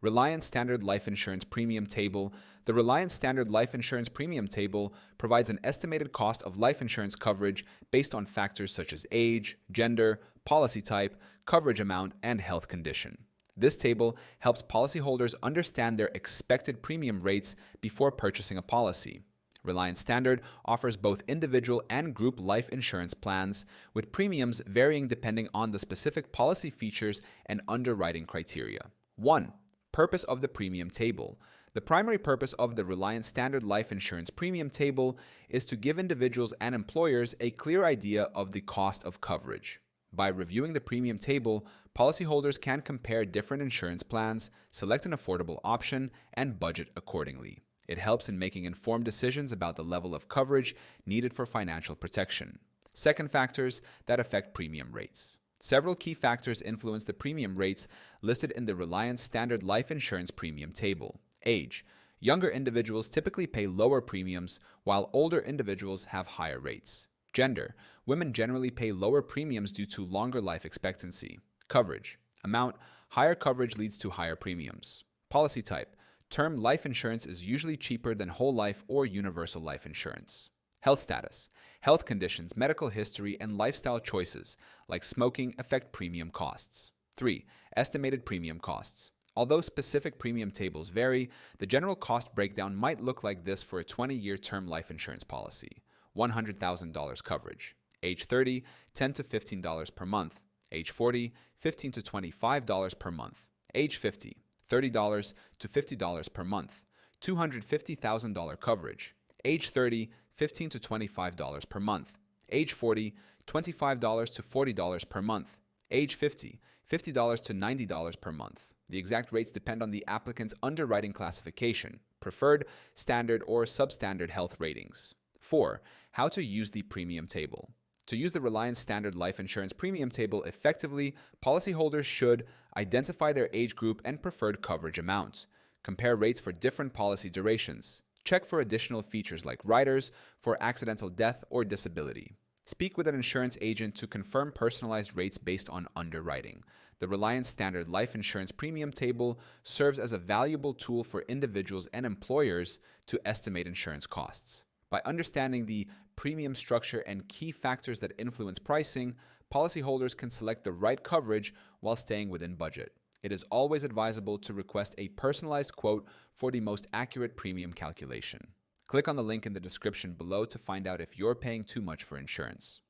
Reliance Standard Life Insurance Premium Table. The Reliance Standard Life Insurance Premium Table provides an estimated cost of life insurance coverage based on factors such as age, gender, policy type, coverage amount, and health condition. This table helps policyholders understand their expected premium rates before purchasing a policy. Reliance Standard offers both individual and group life insurance plans, with premiums varying depending on the specific policy features and underwriting criteria. 1. Purpose of the premium table. The primary purpose of the Reliance Standard Life Insurance Premium Table is to give individuals and employers a clear idea of the cost of coverage. By reviewing the premium table, policyholders can compare different insurance plans, select an affordable option, and budget accordingly. It helps in making informed decisions about the level of coverage needed for financial protection. Second, factors that affect premium rates. Several key factors influence the premium rates listed in the Reliance Standard Life Insurance Premium Table. Age. Younger individuals typically pay lower premiums, while older individuals have higher rates. Gender. Women generally pay lower premiums due to longer life expectancy. Coverage. Amount. Higher coverage leads to higher premiums. Policy type. Term life insurance is usually cheaper than whole life or universal life insurance. Health status. Health conditions, medical history, and lifestyle choices, like smoking, affect premium costs. 3. Estimated premium costs. Although specific premium tables vary, the general cost breakdown might look like this for a 20-year term life insurance policy. $100,000 coverage. Age 30, $10 to $15 per month. Age 40, $15 to $25 per month. Age 50, $30 to $50 per month. $250,000 coverage. Age 30, $15 to $25 per month. Age 40, $25 to $40 per month. Age 50, $50 to $90 per month. The exact rates depend on the applicant's underwriting classification, preferred, standard, or substandard health ratings. 4. How to use the premium table. To use the Reliance Standard Life Insurance Premium Table effectively, policyholders should identify their age group and preferred coverage amount, compare rates for different policy durations, check for additional features like riders for accidental death or disability. Speak with an insurance agent to confirm personalized rates based on underwriting. The Reliance Standard Life Insurance Premium Table serves as a valuable tool for individuals and employers to estimate insurance costs. By understanding the premium structure and key factors that influence pricing, policyholders can select the right coverage while staying within budget. It is always advisable to request a personalized quote for the most accurate premium calculation. Click on the link in the description below to find out if you're paying too much for insurance.